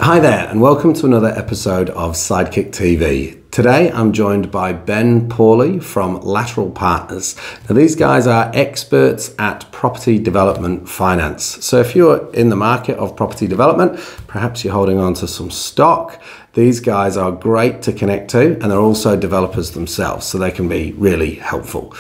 Hi there, and welcome to another episode of SidekickTV. Today I'm joined by Pauley from Lateral Partners. Now these guys are experts at property development finance. So if you're in the market of property development, perhaps you're holding on to some stock, these guys are great to connect to, and they're also developers themselves, so they can be really helpful.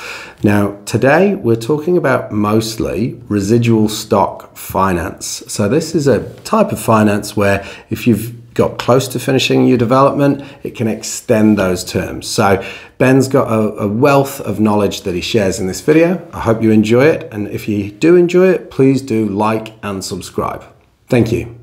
Now today we're talking about mostly residual stock finance. So this is a type of finance where if you've got close to finishing your development, it can extend those terms. So Ben's got a wealth of knowledge that he shares in this video. I hope you enjoy it, and if you do enjoy it, please do like and subscribe. Thank you.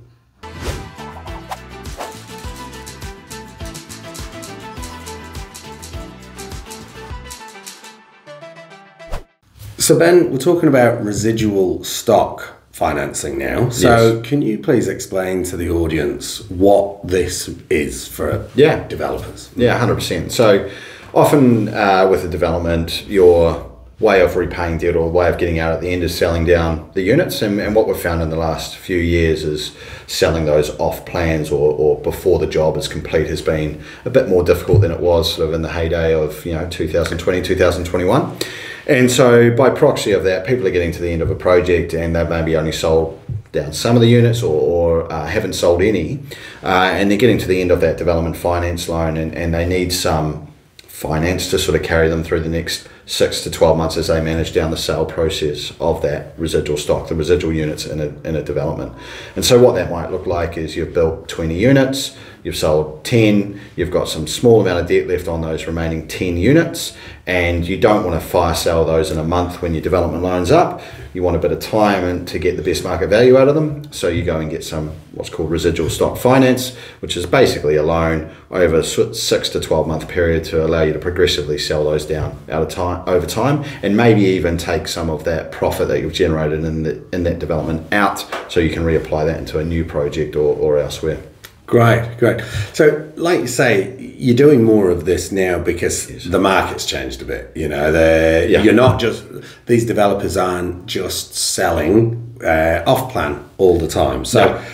So Ben, we're talking about residual stock financing now. So yes. Can you please explain to the audience what this is for developers? Yeah, 100%. So often with a development, your way of repaying debt or way of getting out at the end is selling down the units. And what we've found in the last few years is selling those off plans or before the job is complete has been a bit more difficult than it was sort of in the heyday of 2020, 2021. And so by proxy of that, people are getting to the end of a project and they've maybe only sold down some of the units or haven't sold any. And they're getting to the end of that development finance loan and they need some finance to sort of carry them through the next 6 to 12 months as they manage down the sale process of that residual stock, the residual units in a development. And so what that might look like is you've built 20 units, you've sold 10, you've got some small amount of debt left on those remaining 10 units, and you don't want to fire sell those in a month when your development loan's up. You want a bit of time to get the best market value out of them. So you go and get some what's called residual stock finance, which is basically a loan over a 6 to 12 month period to allow you to progressively sell those down over time, and maybe even take some of that profit that you've generated in that development out so you can reapply that into a new project or elsewhere. Great. So like you say, you're doing more of this now because the market's changed a bit. You're not just, these developers aren't just selling off plan all the time. So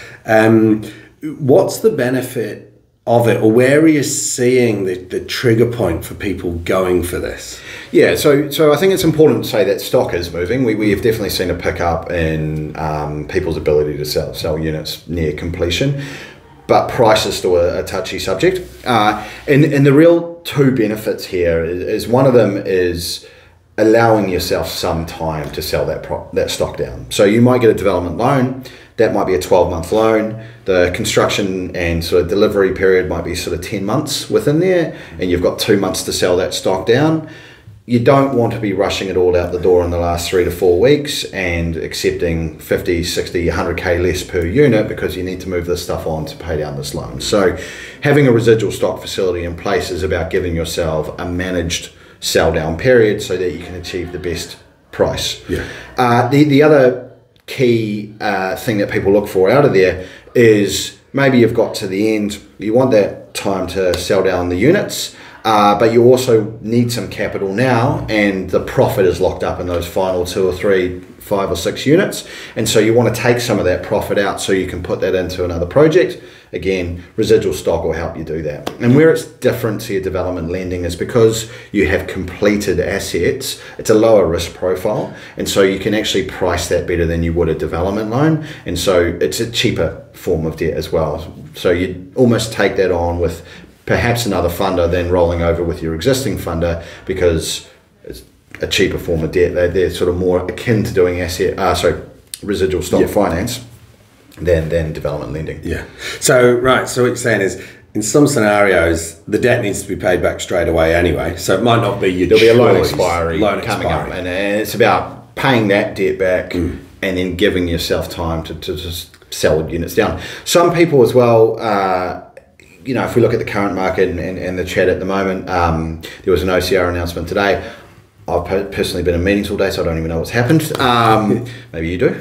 what's the benefit of it, or where are you seeing the trigger point for people going for this? Yeah, so I think it's important to say that stock is moving. We have definitely seen a pickup in people's ability to sell units near completion. But price is still a touchy subject. And the real two benefits here is one of them is allowing yourself some time to sell that stock down. So you might get a development loan, that might be a 12-month loan. The construction and sort of delivery period might be sort of 10 months within there, and you've got 2 months to sell that stock down. You don't want to be rushing it all out the door in the last 3 to 4 weeks and accepting 50, 60, 100K less per unit because you need to move this stuff on to pay down this loan. So having a residual stock facility in place is about giving yourself a managed sell down period so that you can achieve the best price. The other key thing that people look for out of there is maybe you've got to the end, you want that time to sell down the units, but you also need some capital now, and the profit is locked up in those final 2 or 3, 5 or 6 units, and so you want to take some of that profit out so you can put that into another project. Again, residual stock will help you do that. And where it's different to your development lending is because you have completed assets, it's a lower risk profile, and so you can actually price that better than you would a development loan, and so it's a cheaper form of debt as well. So you almost take that on with perhaps another funder than rolling over with your existing funder because it's a cheaper form of debt. They're sort of more akin to doing residual stock finance than development lending. So what you're saying is, in some scenarios, the debt needs to be paid back straight away anyway. So it might not be your There'll be a loan expiry coming up, and it's about paying that debt back and then giving yourself time to just sell units down. Some people as well, if we look at the current market and the chat at the moment, there was an OCR announcement today. I've personally been in meetings all day, so I don't even know what's happened. Maybe you do?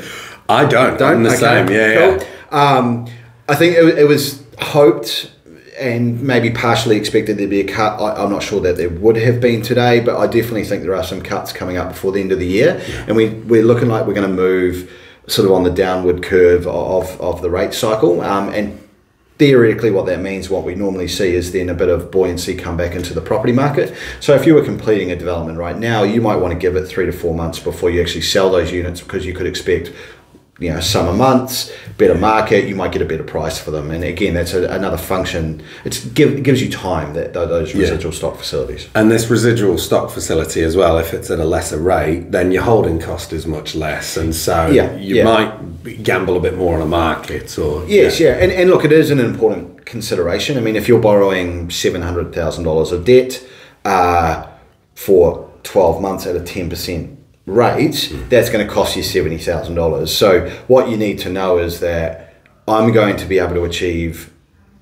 I don't. I'm the same. Cool. I think it was hoped and maybe partially expected there'd be a cut. I'm not sure that there would have been today, but I definitely think there are some cuts coming up before the end of the year. And we're looking like we're going to move sort of on the downward curve of the rate cycle. And theoretically what that means, what we normally see is then a bit of buoyancy come back into the property market. So if you were completing a development right now, you might want to give it 3 to 4 months before you actually sell those units, because you could expect, you know, summer months, better market, you might get a better price for them. And again, that's another function. It gives you time, those residual stock facilities. And this residual stock facility as well, if it's at a lesser rate, then your holding cost is much less. And so you might gamble a bit more on a market. Or Yes, and look, it is an important consideration. I mean, if you're borrowing $700,000 of debt for 12 months at a 10% rate, that's going to cost you $70,000. So what you need to know is that I'm going to be able to achieve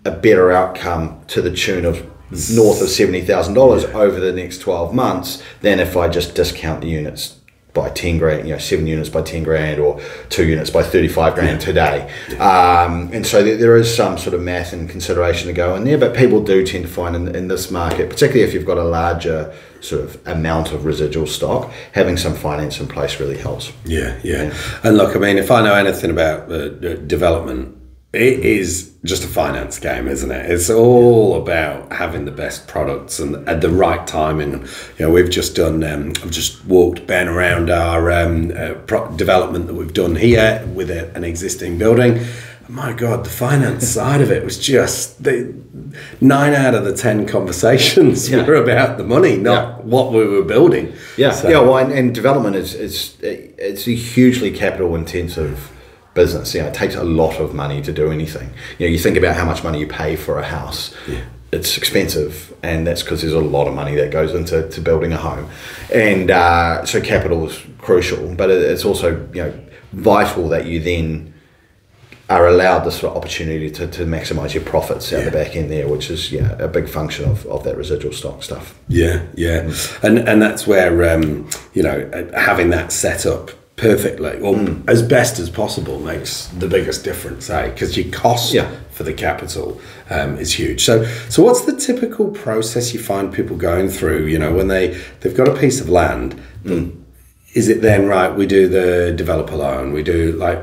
a better outcome to the tune of north of $70,000 over the next 12 months than if I just discount the units by 10 grand, you know, 7 units by 10 grand or 2 units by 35 grand today. And so there is some sort of math and consideration to go in there, but people do tend to find in this market, particularly if you've got a larger sort of amount of residual stock, having some finance in place really helps. Yeah. And look, I mean, if I know anything about development, it is just a finance game, isn't it? It's all about having the best products and at the right timing. You know, we've just done, I've just walked Ben around our development that we've done here with an existing building. My God, the finance side of it was just 9 out of the 10 conversations were about the money, not what we were building. Well, and development it's a hugely capital intensive business. You know, it takes a lot of money to do anything. You know, you think about how much money you pay for a house. It's expensive, and that's because there's a lot of money that goes into building a home, and so capital is crucial. But it's also, you know, vital that you then are allowed the sort of opportunity to maximise your profits out the back end there, which is a big function of that residual stock stuff. And that's where you know, having that set up perfectly or as best as possible makes the biggest difference, because your cost for the capital is huge. So what's the typical process you find people going through, you know, when they've got a piece of land? Is it then, right, we do the developer loan, we do, like,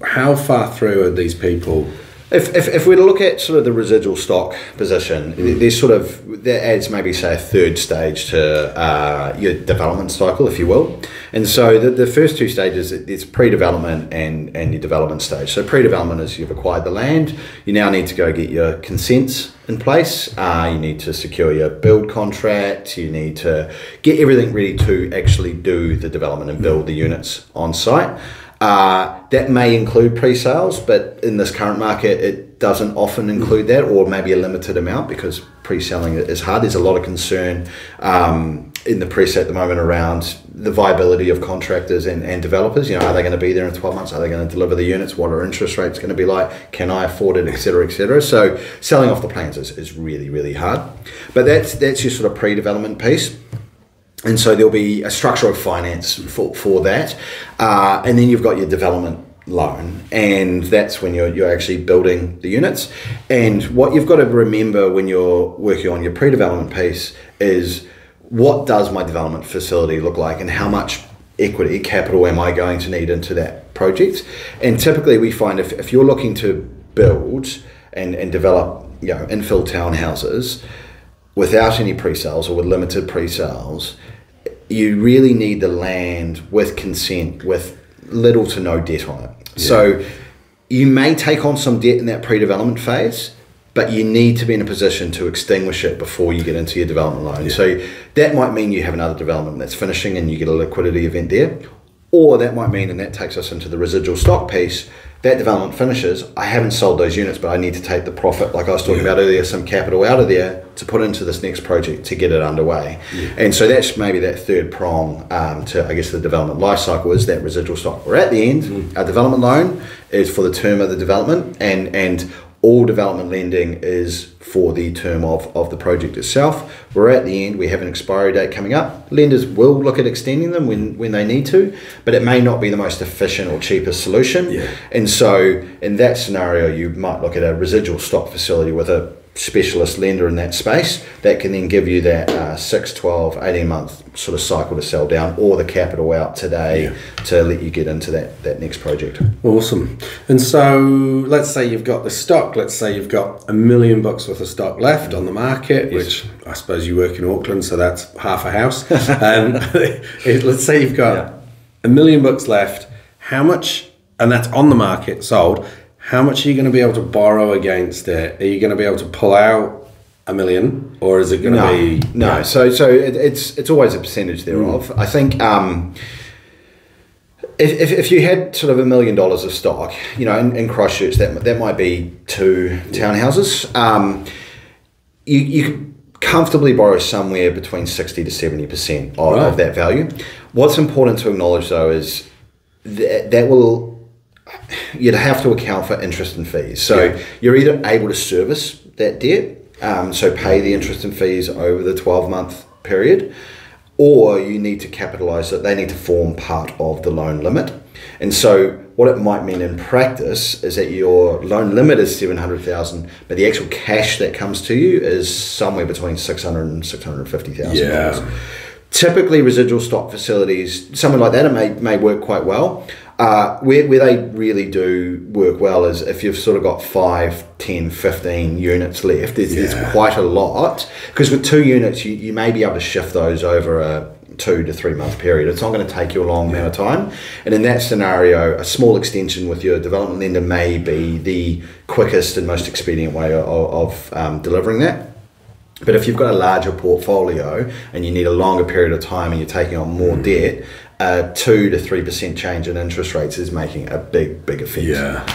how far through are these people? If we look at sort of the residual stock position, there's sort of, that adds maybe, say, a third stage to your development cycle, if you will. And so the first 2 stages, it's pre-development and your development stage. So pre-development is you've acquired the land, you now need to go get your consents in place, you need to secure your build contract, you need to get everything ready to actually do the development and build the units on site. That may include pre-sales, but in this current market, it doesn't often include that, or maybe a limited amount, because pre-selling is hard. There's a lot of concern in the press at the moment around the viability of contractors and developers. You know, are they going to be there in 12 months? Are they going to deliver the units? What are interest rates going to be like? Can I afford it, et cetera, et cetera? So selling off the plans is really, really hard. But that's your sort of pre-development piece. And so there'll be a structure of finance for that. And then you've got your development loan, and that's when you're actually building the units. And what you've got to remember when you're working on your pre-development piece is, what does my development facility look like, and how much equity capital am I going to need into that project? And typically we find if you're looking to build and develop, you know, infill townhouses without any pre-sales or with limited pre-sales, you really need the land with consent, with little to no debt on it. So you may take on some debt in that pre-development phase, but you need to be in a position to extinguish it before you get into your development loan. So that might mean you have another development that's finishing and you get a liquidity event there. Or that might mean, and that takes us into the residual stock piece, that development finishes, I haven't sold those units, but I need to take the profit, like I was talking about earlier, some capital out of there to put into this next project to get it underway. And so that's maybe that third prong to, I guess, the development life cycle, is that residual stock. We're at the end. Our development loan is for the term of the development, and all development lending is for the term of the project itself. We're at the end, we have an expiry date coming up. Lenders will look at extending them when they need to, but it may not be the most efficient or cheapest solution. And so in that scenario, you might look at a residual stock facility with a specialist lender in that space that can then give you that 6, 12, 18 month sort of cycle to sell down, or the capital out today to let you get into that next project. Awesome. And so let's say you've got the stock, let's say you've got $1 million worth of stock left on the market, which I suppose you work in Auckland, so that's half a house. Let's say you've got $1 million left. How much, and that's on the market, sold, how much are you going to be able to borrow against it? Are you going to be able to pull out $1 million, or is it going to be... No, so it's always a percentage thereof. I think if you had sort of $1 million of stock, in Christchurch, that might be 2 townhouses. You could comfortably borrow somewhere between 60 to 70% of that value. What's important to acknowledge, though, is that will... You'd have to account for interest and fees. So you're either able to service that debt, so pay the interest and fees over the 12-month period, or you need to capitalise it. They need to form part of the loan limit. And so what it might mean in practice is that your loan limit is $700,000, but the actual cash that comes to you is somewhere between $600,000 and $650,000. Typically, residual stock facilities, something like that, it may work quite well. Where they really do work well is if you've sort of got 5, 10, 15 units left. There's quite a lot, because with 2 units, you may be able to shift those over a 2 to 3 month period. It's not going to take you a long amount of time. And in that scenario, a small extension with your development lender may be the quickest and most expedient way of delivering that. But if you've got a larger portfolio and you need a longer period of time and you're taking on more debt, 2 to 3% change in interest rates is making a big effect.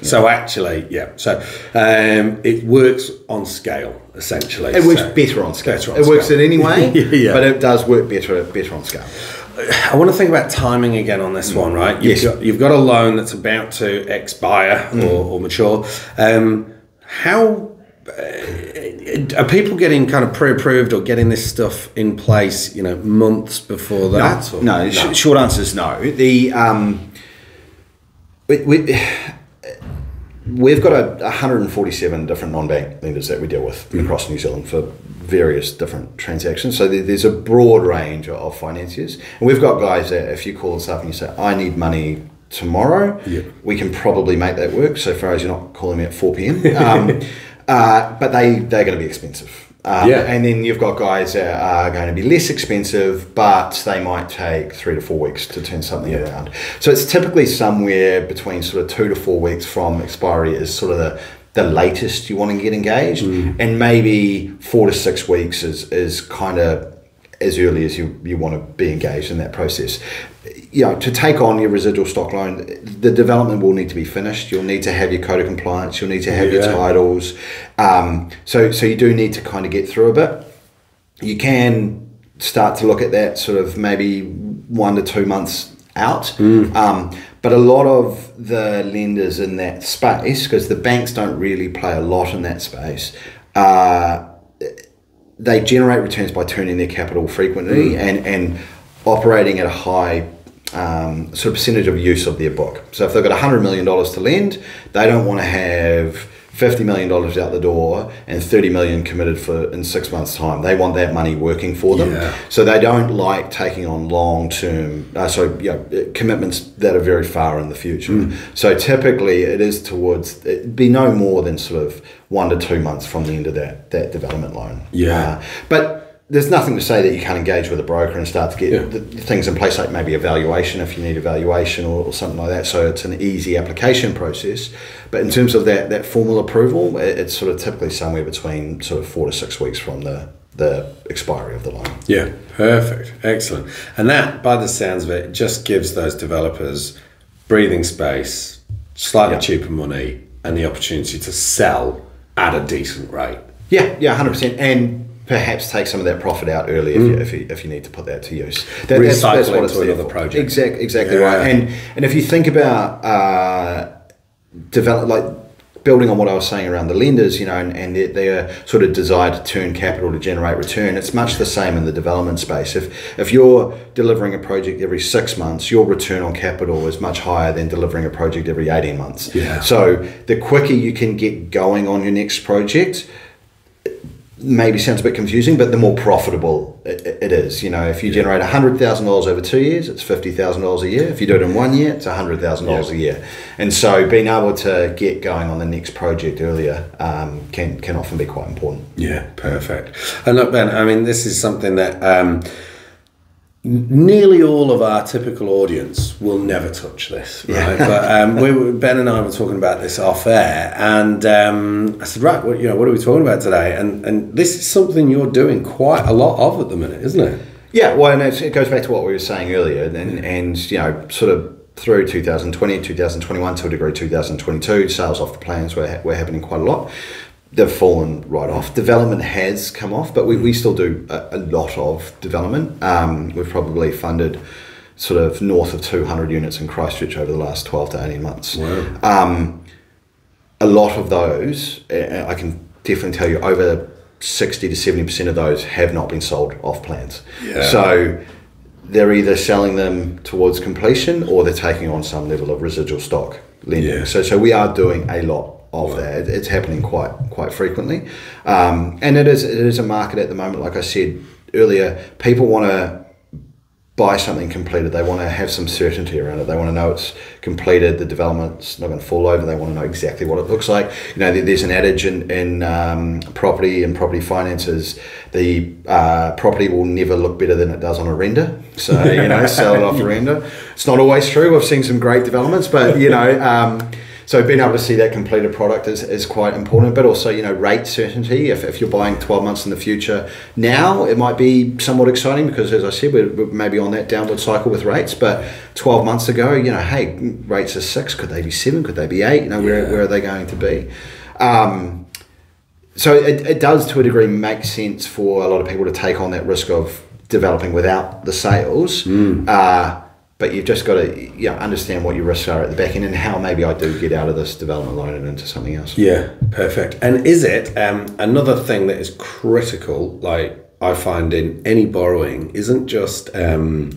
So actually, it works on scale, essentially. It works better on scale. It works in any way, but it does work better on scale. I want to think about timing again on this one, right? You've got a loan that's about to expire or mature. How are people getting kind of pre-approved or getting this stuff in place, months before that? No. Short answer is no. We've got 147 different non-bank lenders that we deal with across New Zealand for various different transactions. So there's a broad range of financiers. And we've got guys that if you call us up and you say, I need money tomorrow, we can probably make that work, so far as you're not calling me at 4 p.m. But they're going to be expensive. And then you've got guys that are going to be less expensive, but they might take 3 to 4 weeks to turn something around. So it's typically somewhere between sort of 2 to 4 weeks from expiry is sort of the latest you want to get engaged, and maybe 4 to 6 weeks is kind of as early as you want to be engaged in that process. To take on your residual stock loan, the development will need to be finished. You'll need to have your code of compliance. You'll need to have your titles. So you do need to kind of get through a bit. You can start to look at that sort of maybe 1 to 2 months out. But a lot of the lenders in that space, because the banks don't really play a lot in that space, they generate returns by turning their capital frequently and operating at a high sort of percentage of use of their book. So if they've got $100 million to lend, they don't want to have $50 million out the door and $30 million committed in 6 months' time. They want that money working for them. So they don't like taking on long-term, commitments that are very far in the future. So typically it is it'd be no more than sort of 1 to 2 months from the end of that development loan. But there's nothing to say that you can't engage with a broker and start to get the things in place, like maybe evaluation if you need evaluation or something like that. So it's an easy application process. But in terms of that formal approval, it's sort of typically somewhere between sort of 4 to 6 weeks from the expiry of the loan. Yeah, perfect. Excellent. And that, by the sounds of it, just gives those developers breathing space, slightly cheaper money, and the opportunity to sell at a decent rate. Yeah, 100%. And perhaps take some of that profit out early if you need to put that to use. That's what it's to another project. Exactly right. And if you think about building building on what I was saying around the lenders, and their sort of desire to turn capital to generate return, it's much the same in the development space. If you're delivering a project every 6 months, your return on capital is much higher than delivering a project every 18 months. Yeah. So the quicker you can get going on your next project, maybe sounds a bit confusing, but the more profitable it is. If you generate $100,000 over 2 years, it's $50,000 a year. If you do it in 1 year, it's $100,000 a year. And so being able to get going on the next project earlier can often be quite important. Yeah, perfect. And look, Ben, I mean, this is something that nearly all of our typical audience will never touch this, right? But Ben and I were talking about this off air, and I said, right, what are we talking about today? And this is something you're doing quite a lot of at the minute, isn't it? Yeah, well, and it goes back to what we were saying earlier, and sort of through 2020, 2021, to a degree 2022, sales off the plans were happening quite a lot. They've fallen right off. Development has come off, but we still do a lot of development. We've probably funded sort of north of 200 units in Christchurch over the last 12 to 18 months. Wow. A lot of those, I can definitely tell you, over 60 to 70% of those have not been sold off plans. Yeah. So they're either selling them towards completion or they're taking on some level of residual stock lending. Yeah. So we are doing a lot of that. It's happening quite frequently, and it is a market at the moment. Like I said earlier, people want to buy something completed. They want to have some certainty around it. They want to know it's completed, the development's not going to fall over. They want to know exactly what it looks like. There's an adage in property and property finances: the property will never look better than it does on a render. So sell it off a render. It's not always true. We've seen some great developments, but so being able to see that completed product is quite important, but also, rate certainty. If you're buying 12 months in the future, now it might be somewhat exciting because, as I said, we're maybe on that downward cycle with rates, but 12 months ago, hey, rates are 6, could they be 7, could they be 8, where are they going to be? So it does, to a degree, make sense for a lot of people to take on that risk of developing without the sales. But you've just got to understand what your risks are at the back end and how maybe I do get out of this development loan and into something else. Yeah, perfect. And is it another thing that is critical, like I find in any borrowing, isn't just the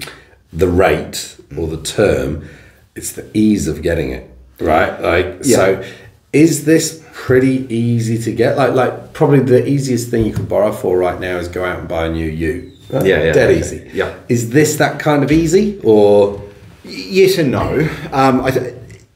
rate or the term, it's the ease of getting it, right? So is this pretty easy to get? Like probably the easiest thing you could borrow for right now is go out and buy a new ute. Right? Dead easy. Yeah. Is this that kind of easy, or? Yes and no.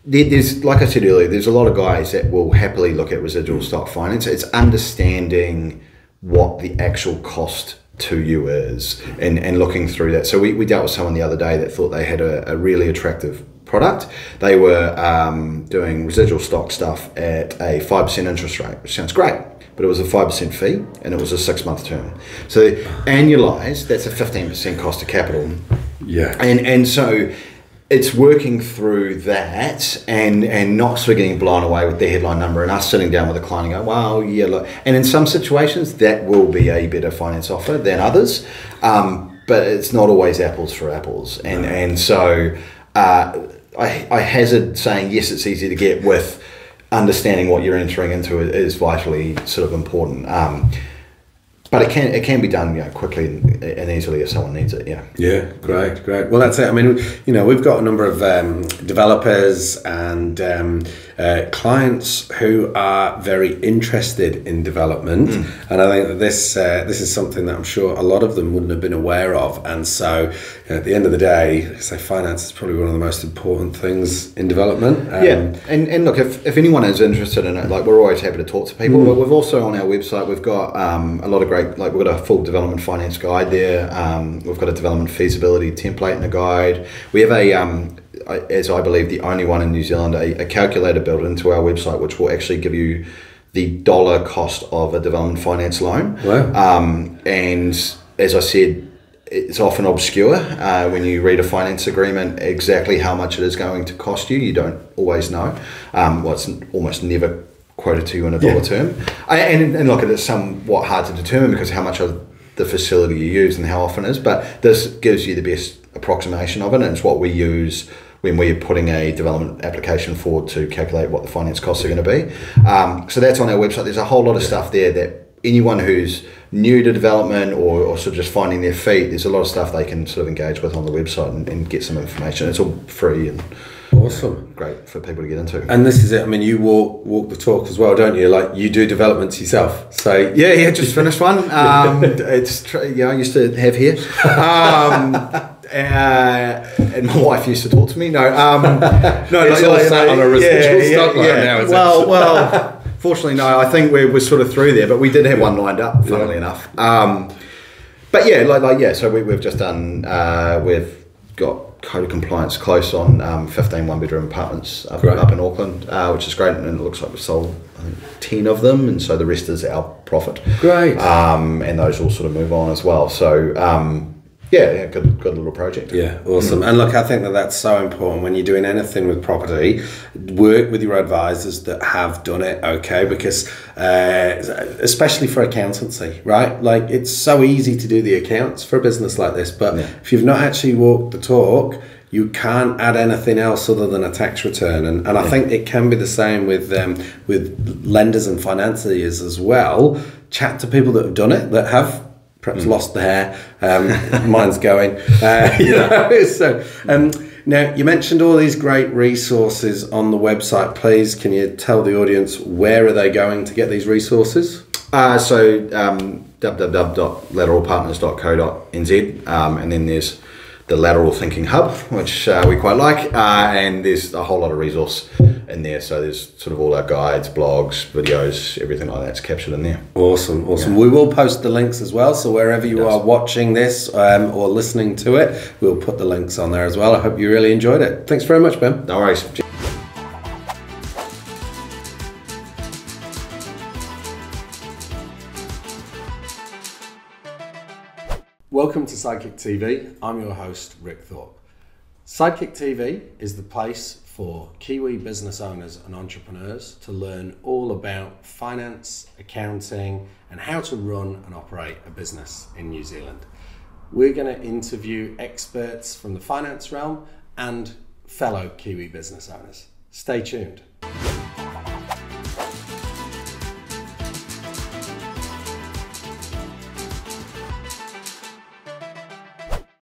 There's, like I said earlier, there's a lot of guys that will happily look at residual stock finance. It's understanding what the actual cost to you is and looking through that. So we dealt with someone the other day that thought they had a really attractive product. They were doing residual stock stuff at a 5% interest rate, which sounds great. But it was a 5% fee and it was a 6-month term. So annualized, that's a 15% cost of capital. Yeah. And so it's working through that and not sort of getting blown away with the headline number and us sitting down with a client and go, well, yeah, look. And in some situations, that will be a better finance offer than others. But it's not always apples for apples. And so I hazard saying, yes, it's easy to get with understanding what you're entering into is vitally sort of important. But it can be done quickly and easily if someone needs it. Yeah, great. Well, that's it. I mean, we've got a number of developers and clients who are very interested in development, and I think that this is something that I'm sure a lot of them wouldn't have been aware of. And so, at the end of the day, finance is probably one of the most important things in development. And look, if anyone is interested in it, we're always happy to talk to people. But we've also on our website we've got a lot of great. We've got a full development finance guide there. We've got a development feasibility template and a guide. We have as I believe, the only one in New Zealand, a calculator built into our website, which will actually give you the dollar cost of a development finance loan. Wow. And as I said, it's often obscure when you read a finance agreement exactly how much it is going to cost you. You don't always know. It's almost never quoted to you in a dollar term. And look, it's somewhat hard to determine because how much of the facility you use and how often it is, but this gives you the best approximation of it, and it's what we use when we're putting a development application forward to calculate what the finance costs are going to be. So that's on our website. There's a whole lot of stuff there that anyone who's new to development or sort of just finding their feet, there's a lot of stuff they can sort of engage with on the website and get some information. It's all free and awesome, great for people to get into. And this is it. I mean, you walk the talk as well, don't you? Like, you do developments yourself. So yeah, just finished one. I used to have hair. And my wife used to talk to me. No, it's all sat on a residual stock line now. Well, fortunately, no. I think we're sort of through there, but we did have one lined up, funnily enough. But yeah, So we've just done. We've got code of compliance close on 15 one-bedroom apartments up in Auckland, which is great, and it looks like we've sold, I think, 10 of them, and so the rest is our profit. Great. And those will sort of move on as well. So good little project. Yeah, awesome. And look, I think that's so important when you're doing anything with property. Work with your advisors that have done it, okay? Because especially for accountancy, right? Like, it's so easy to do the accounts for a business like this, but if you've not actually walked the talk, you can't add anything else other than a tax return. And I think it can be the same with lenders and financiers as well. Chat to people that have done it, that have perhaps lost the hair. Mine's going. Now, you mentioned all these great resources on the website. Please, can you tell the audience where are they going to get these resources? www.lateralpartners.co.nz, and then there's the Lateral Thinking Hub, which we quite like, and there's a whole lot of resource in there. So there's sort of all our guides, blogs, videos, everything like that's captured in there. Awesome. Yeah. We will post the links as well. So wherever you are watching this or listening to it, we'll put the links on there as well. I hope you really enjoyed it. Thanks very much, Ben. No worries. Welcome to Sidekick TV. I'm your host, Rick Thorpe. Sidekick TV is the place for Kiwi business owners and entrepreneurs to learn all about finance, accounting, and how to run and operate a business in New Zealand. We're going to interview experts from the finance realm and fellow Kiwi business owners. Stay tuned.